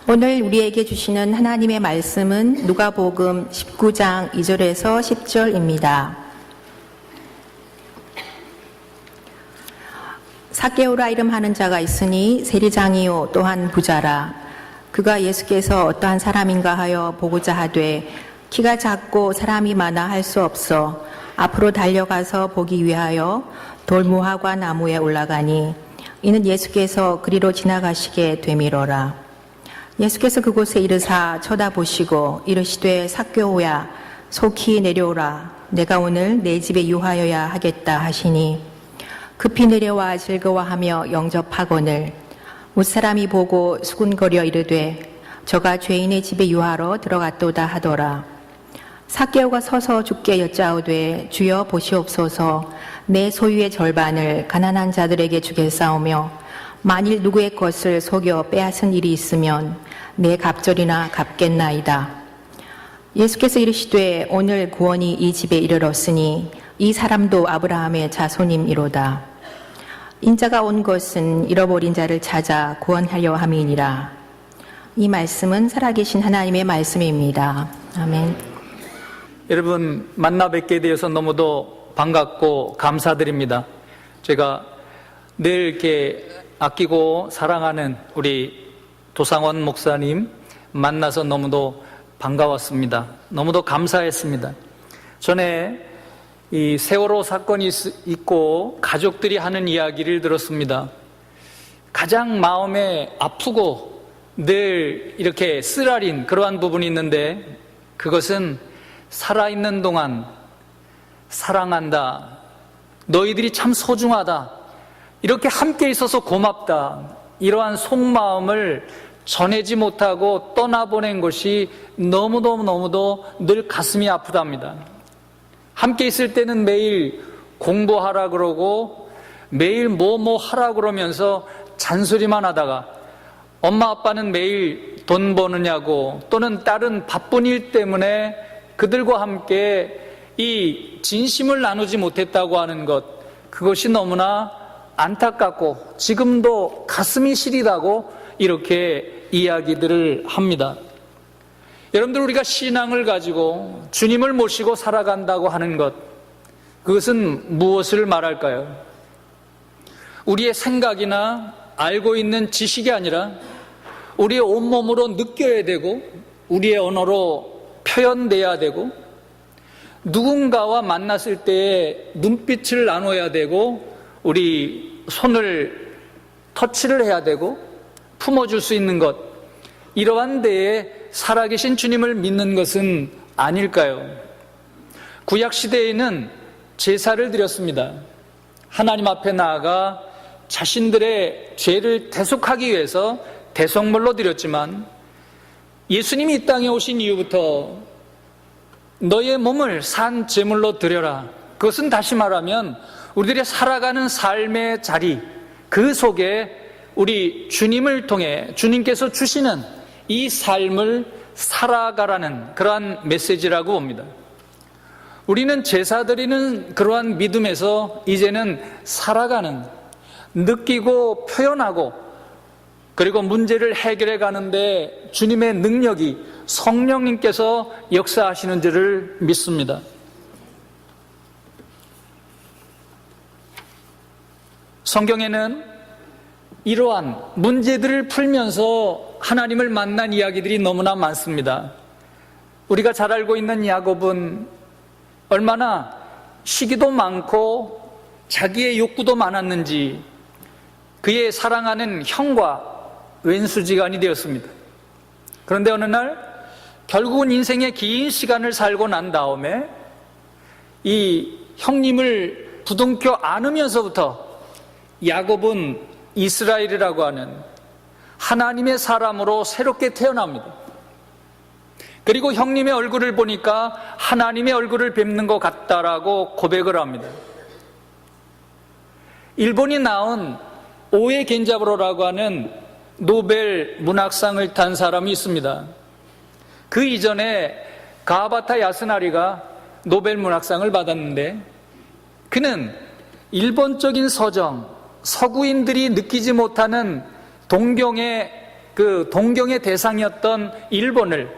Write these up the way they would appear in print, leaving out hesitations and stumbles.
오늘 우리에게 주시는 하나님의 말씀은 누가복음 19장 2절에서 10절입니다. 삭개오라 이름하는 자가 있으니 세리장이요 또한 부자라. 그가 예수께서 어떠한 사람인가 하여 보고자 하되 키가 작고 사람이 많아 할 수 없어 앞으로 달려가서 보기 위하여 돌무화과 나무에 올라가니 이는 예수께서 그리로 지나가시게 되미러라. 예수께서 그곳에 이르사 쳐다보시고 이르시되 삭개오야 속히 내려오라. 내가 오늘 내 집에 유하여야 하겠다 하시니 급히 내려와 즐거워하며 영접하거늘 무사람이 보고 수군거려 이르되 저가 죄인의 집에 유하러 들어갔도다 하더라. 삭개오가 서서 주께 여짜오되 주여 보시옵소서 내 소유의 절반을 가난한 자들에게 주겠사오며 만일 누구의 것을 속여 빼앗은 일이 있으면 내 갑절이나 갚겠나이다. 예수께서 이르시되 오늘 구원이 이 집에 이르렀으니 이 사람도 아브라함의 자손임이로다. 인자가 온 것은 잃어버린 자를 찾아 구원하려 함이니라. 이 말씀은 살아계신 하나님의 말씀입니다. 아멘. 여러분 만나 뵙게 되어서 너무도 반갑고 감사드립니다. 제가 늘 이렇게 아끼고 사랑하는 우리 도상원 목사님 만나서 너무도 반가웠습니다. 너무도 감사했습니다. 전에 이 세월호 사건이 있고 가족들이 하는 이야기를 들었습니다. 가장 마음에 아프고 늘 이렇게 쓰라린 그러한 부분이 있는데 그것은 살아있는 동안 사랑한다. 너희들이 참 소중하다. 이렇게 함께 있어서 고맙다. 이러한 속마음을 전하지 못하고 떠나보낸 것이 너무도 늘 가슴이 아프답니다. 함께 있을 때는 매일 공부하라 그러고 매일 뭐 하라 그러면서 잔소리만 하다가 엄마 아빠는 매일 돈 버느냐고 또는 다른 바쁜 일 때문에 그들과 함께 이 진심을 나누지 못했다고 하는 것, 그것이 너무나 안타깝고 지금도 가슴이 시리다고 이렇게 이야기들을 합니다. 여러분들, 우리가 신앙을 가지고 주님을 모시고 살아간다고 하는 것, 그것은 무엇을 말할까요? 우리의 생각이나 알고 있는 지식이 아니라 우리의 온몸으로 느껴야 되고 우리의 언어로 표현돼야 되고 누군가와 만났을 때에 눈빛을 나눠야 되고 우리 손을 터치를 해야 되고 품어줄 수 있는 것, 이러한 데에 살아계신 주님을 믿는 것은 아닐까요? 구약시대에는 제사를 드렸습니다. 하나님 앞에 나아가 자신들의 죄를 대속하기 위해서 대속물로 드렸지만 예수님이 이 땅에 오신 이후부터 너의 몸을 산 제물로 드려라. 그것은 다시 말하면 우리들의 살아가는 삶의 자리, 그 속에 우리 주님을 통해 주님께서 주시는 이 삶을 살아가라는 그러한 메시지라고 봅니다. 우리는 제사 드리는 그러한 믿음에서 이제는 살아가는, 느끼고 표현하고 그리고 문제를 해결해 가는데 주님의 능력이, 성령님께서 역사하시는 줄을 믿습니다. 성경에는 이러한 문제들을 풀면서 하나님을 만난 이야기들이 너무나 많습니다. 우리가 잘 알고 있는 야곱은 얼마나 시기도 많고 자기의 욕구도 많았는지 그의 사랑하는 형과 왼수지간이 되었습니다. 그런데 어느 날 결국은 인생의 긴 시간을 살고 난 다음에 이 형님을 부둥켜 안으면서부터 야곱은 이스라엘이라고 하는 하나님의 사람으로 새롭게 태어납니다. 그리고 형님의 얼굴을 보니까 하나님의 얼굴을 뵙는 것 같다라고 고백을 합니다. 일본이 낳은 오에 겐자부로라고 하는 노벨 문학상을 탄 사람이 있습니다. 그 이전에 가하바타 야스나리가 노벨 문학상을 받았는데 그는 일본적인 서정, 서구인들이 느끼지 못하는 동경의 그 동경의 대상이었던 일본을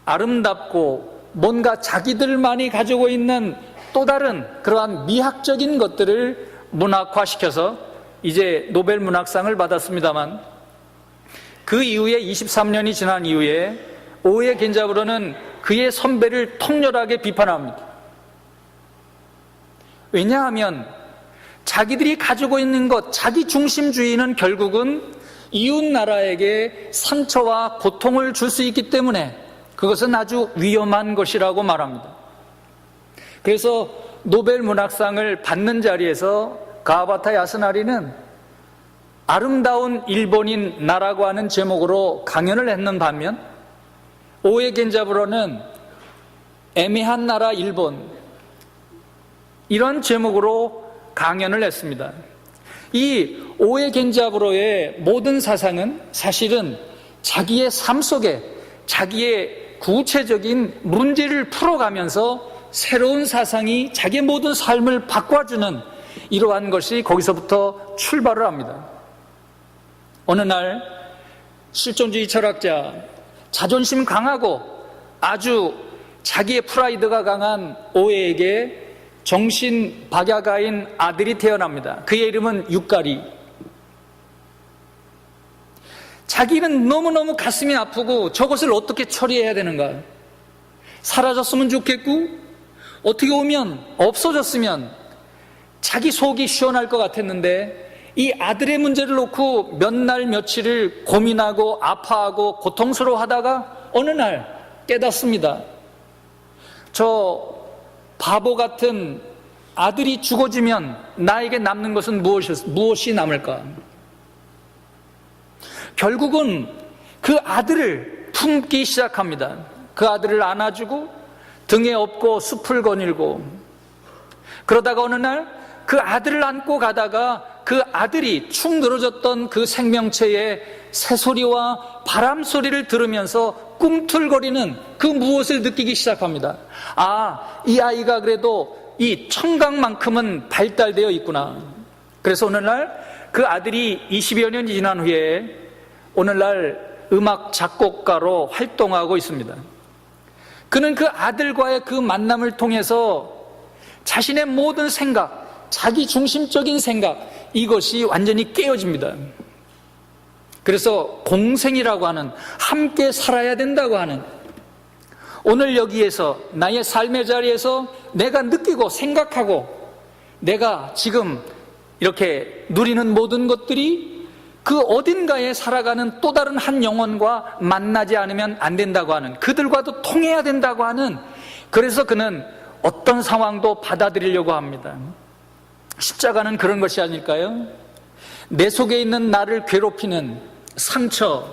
아름답고 뭔가 자기들만이 가지고 있는 또 다른 그러한 미학적인 것들을 문학화시켜서 이제 노벨 문학상을 받았습니다만, 그 이후에 23년이 지난 이후에 오에 겐자부로는 그의 선배를 통렬하게 비판합니다. 왜냐하면 자기들이 가지고 있는 것, 자기 중심주의는 결국은 이웃 나라에게 상처와 고통을 줄 수 있기 때문에 그것은 아주 위험한 것이라고 말합니다. 그래서 노벨 문학상을 받는 자리에서 가와바타 야스나리는 아름다운 일본인 나라고 하는 제목으로 강연을 했는 반면, 오에 겐자부로는 애매한 나라 일본, 이런 제목으로 강연을 했습니다. 이 오에 겐자부로의 모든 사상은 사실은 자기의 삶 속에 자기의 구체적인 문제를 풀어가면서 새로운 사상이 자기의 모든 삶을 바꿔주는 이러한 것이 거기서부터 출발을 합니다. 어느 날 실존주의 철학자, 자존심 강하고 아주 자기의 프라이드가 강한 오에에게 정신 박약아인 아들이 태어납니다. 그의 이름은 유카리. 자기는 너무너무 가슴이 아프고 저것을 어떻게 처리해야 되는가, 사라졌으면 좋겠고 어떻게 보면 없어졌으면 자기 속이 시원할 것 같았는데, 이 아들의 문제를 놓고 몇 날 며칠을 고민하고 아파하고 고통스러워하다가 어느 날 깨닫습니다. 저 바보 같은 아들이 죽어지면 나에게 남는 것은 무엇이 남을까? 결국은 그 아들을 품기 시작합니다. 그 아들을 안아주고 등에 업고 숲을 거닐고, 그러다가 어느 날 그 아들을 안고 가다가 그 아들이 축 늘어졌던 그 생명체의 새소리와 바람소리를 들으면서 꿈틀거리는 그 무엇을 느끼기 시작합니다. 아, 이 아이가 그래도 이 청각만큼은 발달되어 있구나. 그래서 오늘날 그 아들이 20여 년이 지난 후에 오늘날 음악 작곡가로 활동하고 있습니다. 그는 그 아들과의 그 만남을 통해서 자신의 모든 생각, 자기 중심적인 생각, 이것이 완전히 깨어집니다. 그래서 공생이라고 하는, 함께 살아야 된다고 하는, 오늘 여기에서 나의 삶의 자리에서 내가 느끼고 생각하고 내가 지금 이렇게 누리는 모든 것들이 그 어딘가에 살아가는 또 다른 한 영혼과 만나지 않으면 안 된다고 하는, 그들과도 통해야 된다고 하는, 그래서 그는 어떤 상황도 받아들이려고 합니다. 십자가는 그런 것이 아닐까요? 내 속에 있는 나를 괴롭히는 상처,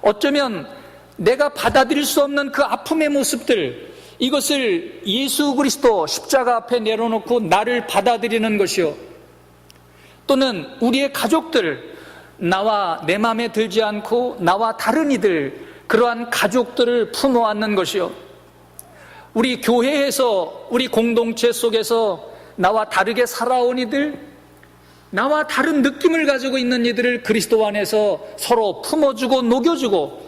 어쩌면 내가 받아들일 수 없는 그 아픔의 모습들, 이것을 예수 그리스도 십자가 앞에 내려놓고 나를 받아들이는 것이요, 또는 우리의 가족들, 나와 내 마음에 들지 않고 나와 다른 이들, 그러한 가족들을 품어안는 것이요, 우리 교회에서, 우리 공동체 속에서 나와 다르게 살아온 이들, 나와 다른 느낌을 가지고 있는 이들을 그리스도 안에서 서로 품어주고 녹여주고,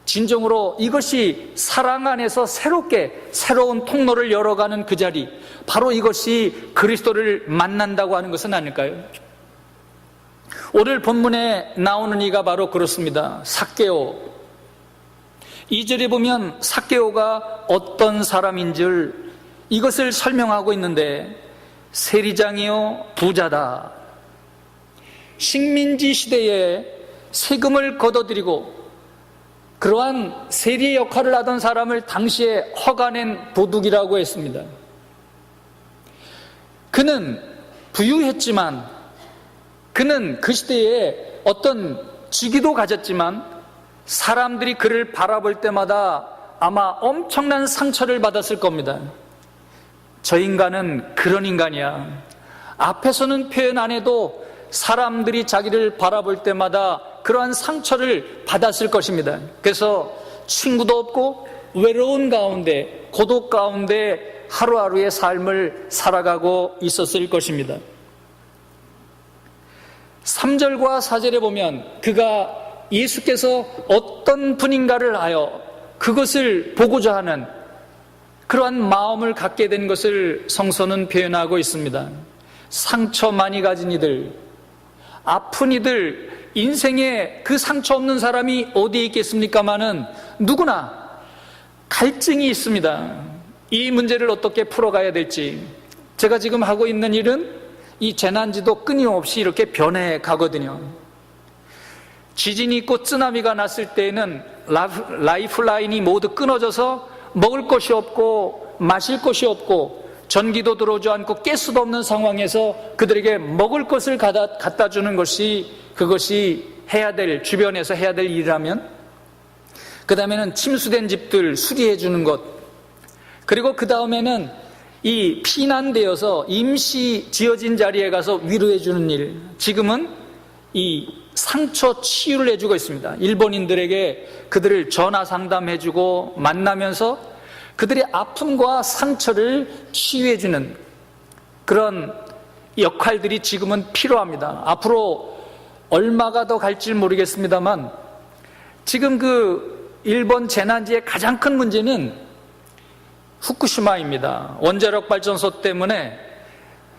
진정으로 이것이 사랑 안에서 새롭게 새로운 통로를 열어가는 그 자리, 바로 이것이 그리스도를 만난다고 하는 것은 아닐까요? 오늘 본문에 나오는 이가 바로 그렇습니다. 삭개오. 2절에 보면 삭개오가 어떤 사람인 줄 이것을 설명하고 있는데, 세리장이요 부자다. 식민지 시대에 세금을 걷어들이고 그러한 세리의 역할을 하던 사람을 당시에 허가낸 도둑이라고 했습니다. 그는 부유했지만, 그는 그 시대에 어떤 직위도 가졌지만 사람들이 그를 바라볼 때마다 아마 엄청난 상처를 받았을 겁니다. 저 인간은 그런 인간이야. 앞에서는 표현 안 해도 사람들이 자기를 바라볼 때마다 그러한 상처를 받았을 것입니다. 그래서 친구도 없고 외로운 가운데, 고독 가운데 하루하루의 삶을 살아가고 있었을 것입니다. 3절과 4절에 보면 그가 예수께서 어떤 분인가를 하여 그것을 보고자 하는 그러한 마음을 갖게 된 것을 성서는 표현하고 있습니다. 상처 많이 가진 이들, 아픈 이들, 인생에 그 상처 없는 사람이 어디에 있겠습니까마는 누구나 갈증이 있습니다. 이 문제를 어떻게 풀어가야 될지. 제가 지금 하고 있는 일은 이 재난지도 끊임없이 이렇게 변해 가거든요. 지진이 있고 쓰나미가 났을 때에는 라이프라인이 모두 끊어져서 먹을 것이 없고 마실 것이 없고 전기도 들어오지 않고 가스도 없는 상황에서 그들에게 먹을 것을 갖다 주는 것이 그것이 주변에서 해야 될 일이라면, 그 다음에는 침수된 집들 수리해 주는 것, 그리고 그 다음에는 이 피난되어서 임시 지어진 자리에 가서 위로해 주는 일, 지금은 이 상처 치유를 해주고 있습니다. 일본인들에게 그들을 전화 상담해 주고 만나면서 그들의 아픔과 상처를 치유해 주는 그런 역할들이 지금은 필요합니다. 앞으로 얼마가 더 갈지 모르겠습니다만, 지금 그 일본 재난지의 가장 큰 문제는 후쿠시마입니다. 원자력 발전소 때문에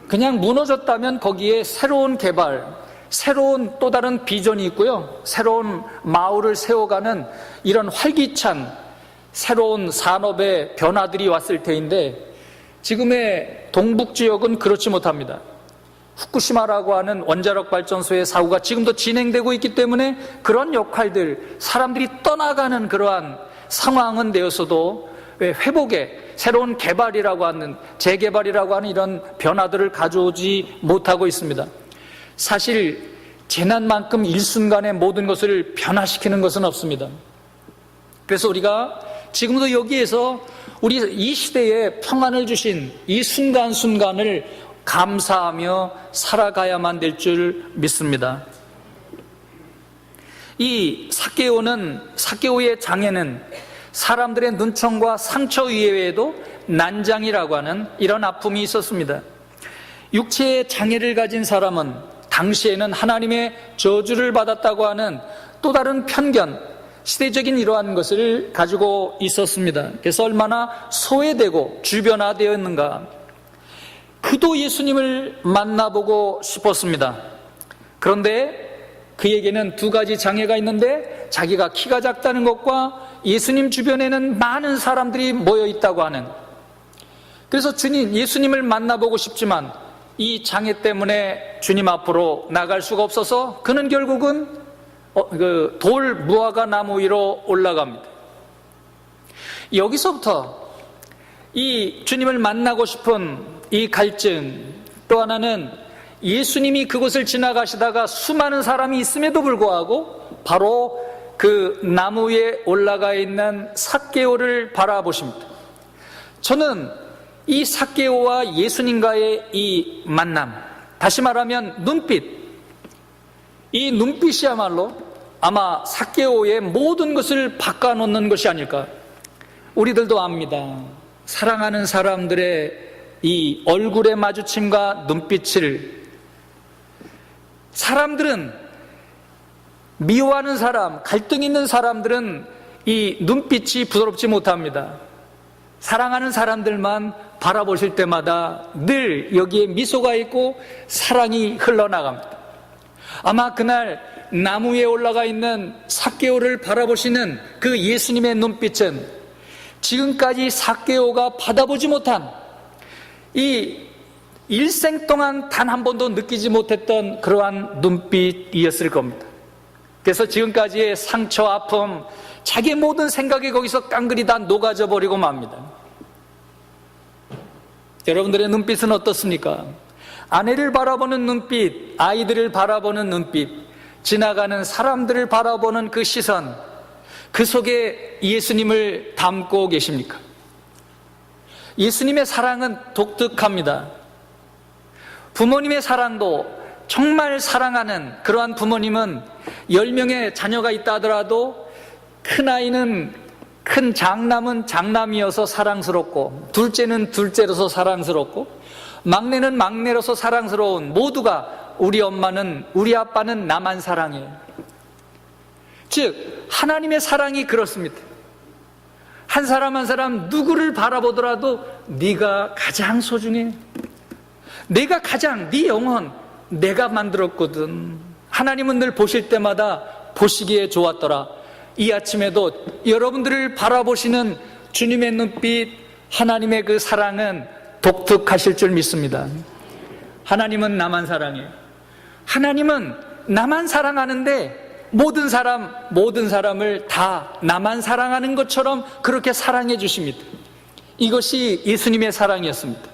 그냥 무너졌다면 거기에 새로운 개발, 새로운 또 다른 비전이 있고요, 새로운 마을을 세워가는 이런 활기찬 새로운 산업의 변화들이 왔을 테인데, 지금의 동북 지역은 그렇지 못합니다. 후쿠시마라고 하는 원자력 발전소의 사고가 지금도 진행되고 있기 때문에 그런 역할들, 사람들이 떠나가는 그러한 상황은 되어서도 회복에 새로운 개발이라고 하는, 재개발이라고 하는 이런 변화들을 가져오지 못하고 있습니다. 사실 재난만큼 일순간에 모든 것을 변화시키는 것은 없습니다. 그래서 우리가 지금도 여기에서 우리 이 시대에 평안을 주신 이 순간순간을 감사하며 살아가야만 될 줄 믿습니다. 이 삭개오의 장애는 사람들의 눈총과 상처 이외에도 난장이라고 하는 이런 아픔이 있었습니다. 육체의 장애를 가진 사람은 당시에는 하나님의 저주를 받았다고 하는 또 다른 편견, 시대적인 이러한 것을 가지고 있었습니다. 그래서 얼마나 소외되고 주변화되었는가. 그도 예수님을 만나보고 싶었습니다. 그런데 그에게는 두 가지 장애가 있는데, 자기가 키가 작다는 것과 예수님 주변에는 많은 사람들이 모여 있다고 하는, 그래서 예수님을 만나보고 싶지만 이 장애 때문에 주님 앞으로 나갈 수가 없어서 그는 결국은 돌 무화과 나무 위로 올라갑니다. 여기서부터 이 주님을 만나고 싶은 이 갈증, 또 하나는 예수님이 그곳을 지나가시다가 수많은 사람이 있음에도 불구하고 바로 그 나무 위에 올라가 있는 삭개오를 바라보십니다. 저는 이 삭개오와 예수님과의 이 만남, 다시 말하면 눈빛, 이 눈빛이야말로 아마 삭개오의 모든 것을 바꿔놓는 것이 아닐까. 우리들도 압니다. 사랑하는 사람들의 이 얼굴의 마주침과 눈빛을, 사람들은, 미워하는 사람, 갈등 있는 사람들은 이 눈빛이 부드럽지 못합니다. 사랑하는 사람들만 바라보실 때마다 늘 여기에 미소가 있고 사랑이 흘러나갑니다. 아마 그날 나무 위에 올라가 있는 삭개오를 바라보시는 그 예수님의 눈빛은 지금까지 삭개오가 받아보지 못한, 이 일생 동안 단 한 번도 느끼지 못했던 그러한 눈빛이었을 겁니다. 그래서 지금까지의 상처, 아픔, 자기의 모든 생각이 거기서 깡그리 다 녹아져 버리고 맙니다. 여러분들의 눈빛은 어떻습니까? 아내를 바라보는 눈빛, 아이들을 바라보는 눈빛, 지나가는 사람들을 바라보는 그 시선, 그 속에 예수님을 담고 계십니까? 예수님의 사랑은 독특합니다. 부모님의 사랑도, 정말 사랑하는 그러한 부모님은 10명의 자녀가 있다 하더라도 큰아이는, 큰 장남은 장남이어서 사랑스럽고, 둘째는 둘째로서 사랑스럽고, 막내는 막내로서 사랑스러운, 모두가 우리 엄마는, 우리 아빠는 나만 사랑해. 즉 하나님의 사랑이 그렇습니다. 한 사람 한 사람 누구를 바라보더라도 네가 가장 소중해. 내가 가장, 네 영혼 내가 만들었거든. 하나님은 늘 보실 때마다 보시기에 좋았더라. 이 아침에도 여러분들을 바라보시는 주님의 눈빛, 하나님의 그 사랑은 독특하실 줄 믿습니다. 하나님은 나만 사랑해요. 하나님은 나만 사랑하는데 모든 사람을 다 나만 사랑하는 것처럼 그렇게 사랑해 주십니다. 이것이 예수님의 사랑이었습니다.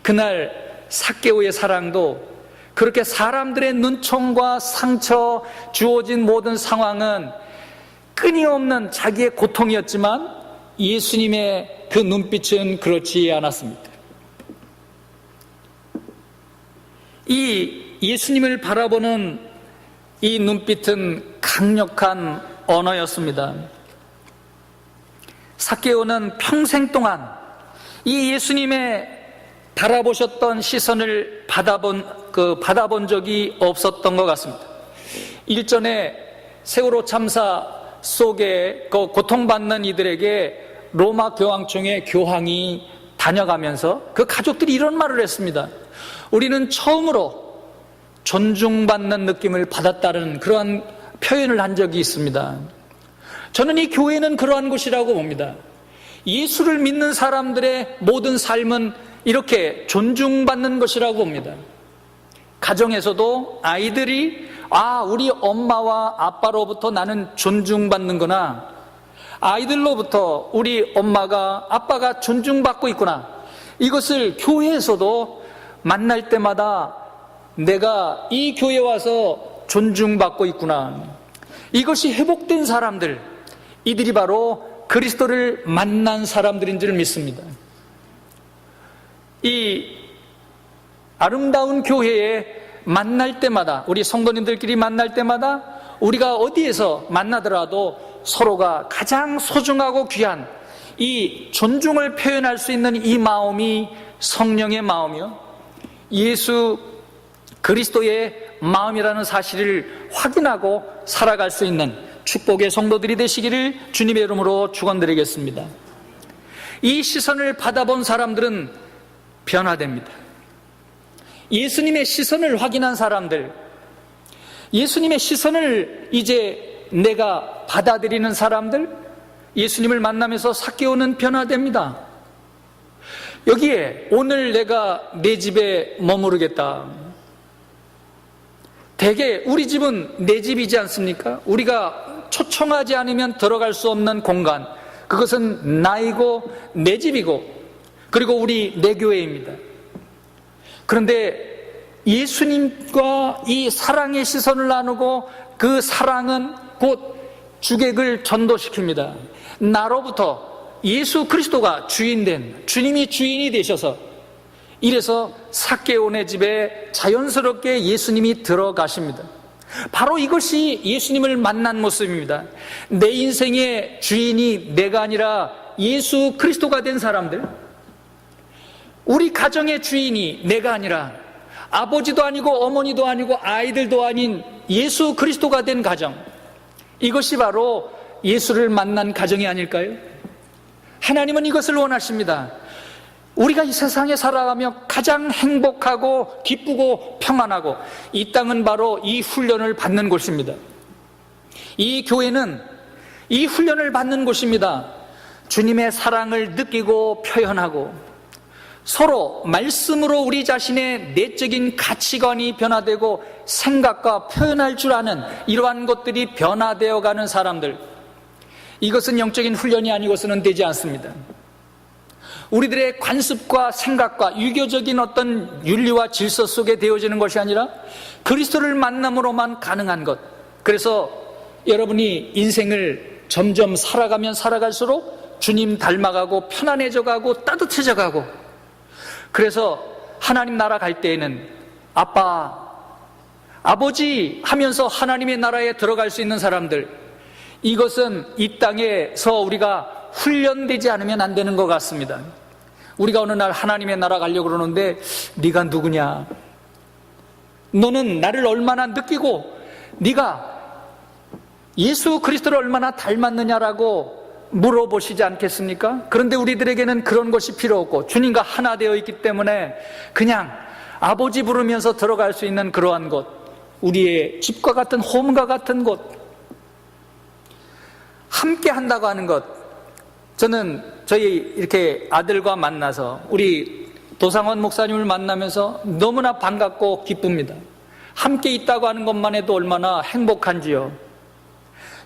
그날 삭개오의 사랑도 그렇게 사람들의 눈총과 상처, 주어진 모든 상황은 끊임없는 자기의 고통이었지만 예수님의 그 눈빛은 그렇지 않았습니다. 이 예수님을 바라보는 이 눈빛은 강력한 언어였습니다. 삭개오는 평생 동안 이 예수님의 바라보셨던 시선을 받아본 적이 없었던 것 같습니다. 일전에 세월호 참사 속에 그 고통받는 이들에게 로마 교황청의 교황이 다녀가면서 그 가족들이 이런 말을 했습니다. 우리는 처음으로 존중받는 느낌을 받았다는 그러한 표현을 한 적이 있습니다. 저는 이 교회는 그러한 곳이라고 봅니다. 예수를 믿는 사람들의 모든 삶은 이렇게 존중받는 것이라고 봅니다. 가정에서도 아이들이 우리 엄마와 아빠로부터 나는 존중받는구나, 아이들로부터 우리 엄마가 아빠가 존중받고 있구나, 이것을 교회에서도 만날 때마다 내가 이 교회에 와서 존중받고 있구나, 이것이 회복된 사람들, 이들이 바로 그리스도를 만난 사람들인 줄 믿습니다. 이 아름다운 교회에 만날 때마다, 우리 성도님들끼리 만날 때마다 우리가 어디에서 만나더라도 서로가 가장 소중하고 귀한 이 존중을 표현할 수 있는 이 마음이 성령의 마음이요, 예수 그리스도의 마음이라는 사실을 확인하고 살아갈 수 있는 축복의 성도들이 되시기를 주님의 이름으로 축원드리겠습니다. 이 시선을 받아본 사람들은 변화됩니다. 예수님의 시선을 확인한 사람들, 예수님의 시선을 이제 내가 받아들이는 사람들, 예수님을 만나면서 삭개오는 변화됩니다. 여기에 오늘 내가 내 집에 머무르겠다. 대개 우리 집은 내 집이지 않습니까? 우리가 초청하지 않으면 들어갈 수 없는 공간, 그것은 나이고 내 집이고 그리고 우리 내 교회입니다. 그런데 예수님과 이 사랑의 시선을 나누고 그 사랑은 곧 주객을 전도시킵니다. 나로부터 예수 그리스도가 주인된, 주님이 주인이 되셔서, 이래서 삭개오네 집에 자연스럽게 예수님이 들어가십니다. 바로 이것이 예수님을 만난 모습입니다. 내 인생의 주인이 내가 아니라 예수 그리스도가 된 사람들, 우리 가정의 주인이 내가 아니라 아버지도 아니고 어머니도 아니고 아이들도 아닌 예수 그리스도가 된 가정, 이것이 바로 예수를 만난 가정이 아닐까요? 하나님은 이것을 원하십니다. 우리가 이 세상에 살아가며 가장 행복하고 기쁘고 평안하고, 이 땅은 바로 이 훈련을 받는 곳입니다. 이 교회는 이 훈련을 받는 곳입니다. 주님의 사랑을 느끼고 표현하고, 서로 말씀으로 우리 자신의 내적인 가치관이 변화되고 생각과 표현할 줄 아는 이러한 것들이 변화되어 가는 사람들, 이것은 영적인 훈련이 아니고서는 되지 않습니다. 우리들의 관습과 생각과 유교적인 어떤 윤리와 질서 속에 되어지는 것이 아니라 그리스도를 만남으로만 가능한 것. 그래서 여러분이 인생을 점점 살아가면 살아갈수록 주님 닮아가고 편안해져 가고 따뜻해져 가고, 그래서 하나님 나라 갈 때에는 아빠, 아버지 하면서 하나님의 나라에 들어갈 수 있는 사람들, 이것은 이 땅에서 우리가 훈련되지 않으면 안 되는 것 같습니다. 우리가 어느 날 하나님의 나라 가려고 그러는데 네가 누구냐? 너는 나를 얼마나 느끼고 네가 예수 그리스도를 얼마나 닮았느냐라고 물어보시지 않겠습니까? 그런데 우리들에게는 그런 것이 필요 없고 주님과 하나 되어 있기 때문에 그냥 아버지 부르면서 들어갈 수 있는 그러한 곳, 우리의 집과 같은 홈과 같은 곳, 함께 한다고 하는 것. 저는 저희 이렇게 아들과 만나서 우리 도상원 목사님을 만나면서 너무나 반갑고 기쁩니다. 함께 있다고 하는 것만 해도 얼마나 행복한지요.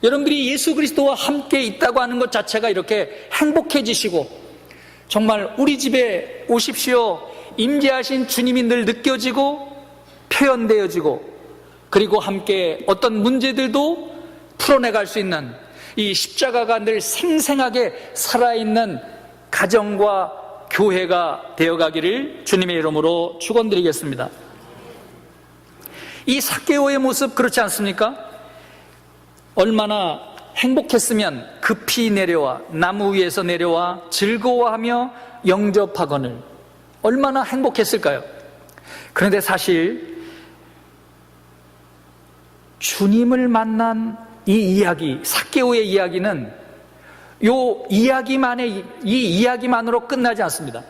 여러분들이 예수 그리스도와 함께 있다고 하는 것 자체가 이렇게 행복해지시고 정말 우리 집에 오십시오 임재하신 주님이 늘 느껴지고 표현되어지고 그리고 함께 어떤 문제들도 풀어내갈 수 있는 이 십자가가 늘 생생하게 살아있는 가정과 교회가 되어가기를 주님의 이름으로 축원드리겠습니다. 이 삭개오의 모습 그렇지 않습니까? 얼마나 행복했으면 급히 내려와 나무 위에서 내려와 즐거워하며 영접하거늘 얼마나 행복했을까요? 그런데 사실 주님을 만난 이 이야기, 삭개오의 이야기는 이 이야기만으로 끝나지 않습니다.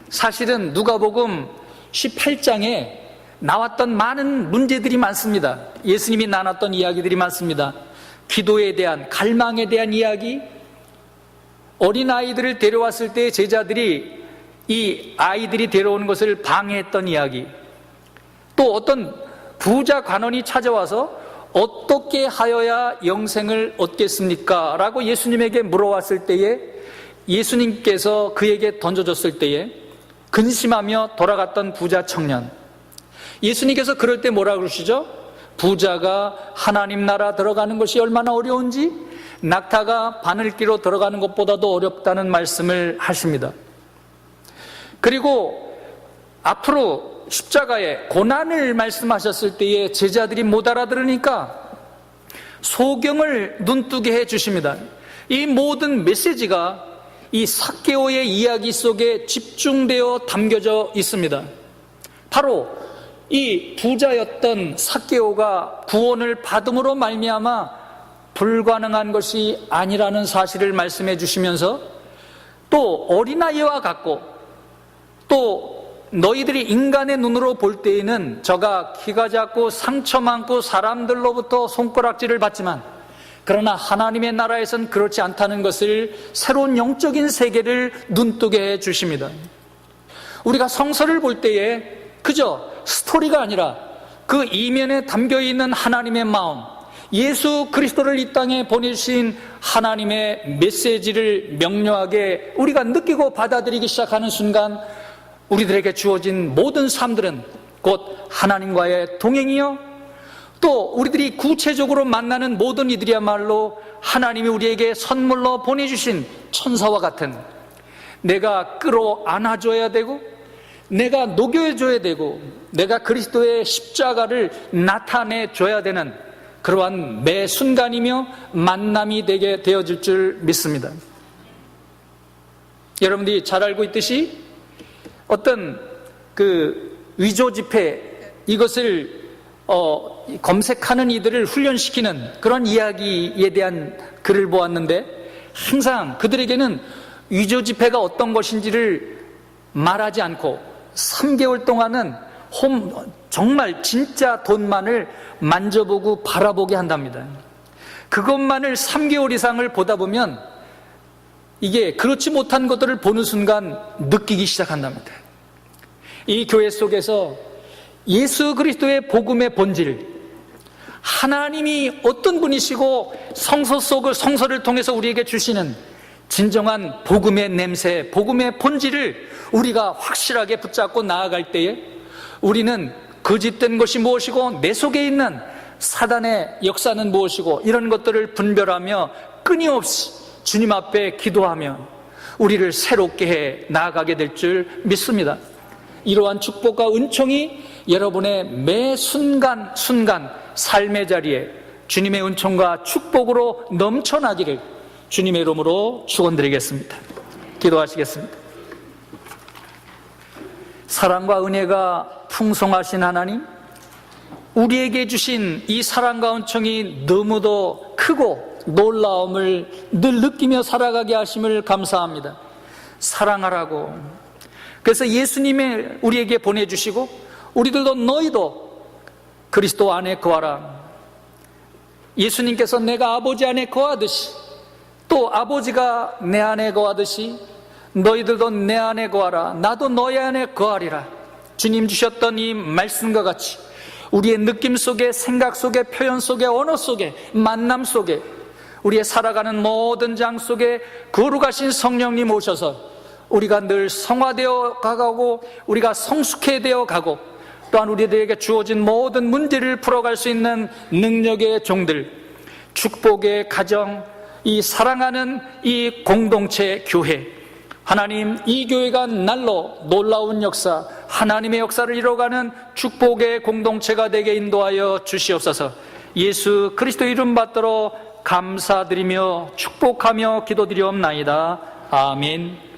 사실은 누가복음 18장에 나왔던 많은 문제들이 많습니다. 예수님이 나눴던 이야기들이 많습니다. 기도에 대한, 갈망에 대한 이야기, 어린아이들을 데려왔을 때 제자들이 이 아이들이 데려오는 것을 방해했던 이야기, 또 어떤 부자 관원이 찾아와서 어떻게 하여야 영생을 얻겠습니까? 라고 예수님에게 물어왔을 때에 예수님께서 그에게 던져줬을 때에 근심하며 돌아갔던 부자 청년, 예수님께서 그럴 때 뭐라 그러시죠? 부자가 하나님 나라 들어가는 것이 얼마나 어려운지 낙타가 바늘기로 들어가는 것보다도 어렵다는 말씀을 하십니다. 그리고 앞으로 십자가의 고난을 말씀하셨을 때에 제자들이 못 알아들으니까 소경을 눈뜨게 해 주십니다. 이 모든 메시지가 이 삭개오의 이야기 속에 집중되어 담겨져 있습니다. 바로 이 부자였던 삭개오가 구원을 받음으로 말미암아 불가능한 것이 아니라는 사실을 말씀해 주시면서 또 어린아이와 같고 또 너희들이 인간의 눈으로 볼 때에는 저가 키가 작고 상처 많고 사람들로부터 손가락질을 받지만 그러나 하나님의 나라에선 그렇지 않다는 것을 새로운 영적인 세계를 눈뜨게 해 주십니다. 우리가 성서를 볼 때에 그저 스토리가 아니라 그 이면에 담겨있는 하나님의 마음, 예수 그리스도를 이 땅에 보내주신 하나님의 메시지를 명료하게 우리가 느끼고 받아들이기 시작하는 순간 우리들에게 주어진 모든 삶들은 곧 하나님과의 동행이요, 또 우리들이 구체적으로 만나는 모든 이들이야말로 하나님이 우리에게 선물로 보내주신 천사와 같은, 내가 끌어안아줘야 되고 내가 녹여줘야 되고 내가 그리스도의 십자가를 나타내줘야 되는 그러한 매 순간이며 만남이 되게 되어질 줄 믿습니다. 여러분들이 잘 알고 있듯이 어떤 그 위조 지폐, 이것을 검색하는 이들을 훈련시키는 그런 이야기에 대한 글을 보았는데 항상 그들에게는 위조 지폐가 어떤 것인지를 말하지 않고 3개월 동안은 정말 진짜 돈만을 만져보고 바라보게 한답니다. 그것만을 3개월 이상을 보다 보면 이게 그렇지 못한 것들을 보는 순간 느끼기 시작한답니다. 이 교회 속에서 예수 그리스도의 복음의 본질, 하나님이 어떤 분이시고 성서를 통해서 우리에게 주시는 진정한 복음의 냄새, 복음의 본질을 우리가 확실하게 붙잡고 나아갈 때에 우리는 거짓된 것이 무엇이고 내 속에 있는 사단의 역사는 무엇이고 이런 것들을 분별하며 끊임없이 주님 앞에 기도하며 우리를 새롭게 해 나아가게 될 줄 믿습니다. 이러한 축복과 은총이 여러분의 매 순간 삶의 자리에 주님의 은총과 축복으로 넘쳐나기를 주님의 이름으로 축원드리겠습니다. 기도하시겠습니다. 사랑과 은혜가 풍성하신 하나님, 우리에게 주신 이 사랑과 은총이 너무도 크고 놀라움을 늘 느끼며 살아가게 하심을 감사합니다. 사랑하라고. 그래서 예수님이 우리에게 보내주시고 우리들도 너희도 그리스도 안에 거하라. 예수님께서 내가 아버지 안에 거하듯이 또 아버지가 내 안에 거하듯이 너희들도 내 안에 거하라. 나도 너희 안에 거하리라. 주님 주셨던 이 말씀과 같이 우리의 느낌 속에, 생각 속에, 표현 속에, 언어 속에, 만남 속에, 우리의 살아가는 모든 장 속에 거룩하신 성령님 오셔서 우리가 늘 성화되어 가고 우리가 성숙해되어 가고 또한 우리들에게 주어진 모든 문제를 풀어갈 수 있는 능력의 종들, 축복의 가정, 이 사랑하는 이 공동체 교회, 하나님 이 교회가 날로 놀라운 역사, 하나님의 역사를 이뤄가는 축복의 공동체가 되게 인도하여 주시옵소서. 예수 그리스도 이름 받들어 감사드리며 축복하며 기도드리옵나이다. 아멘.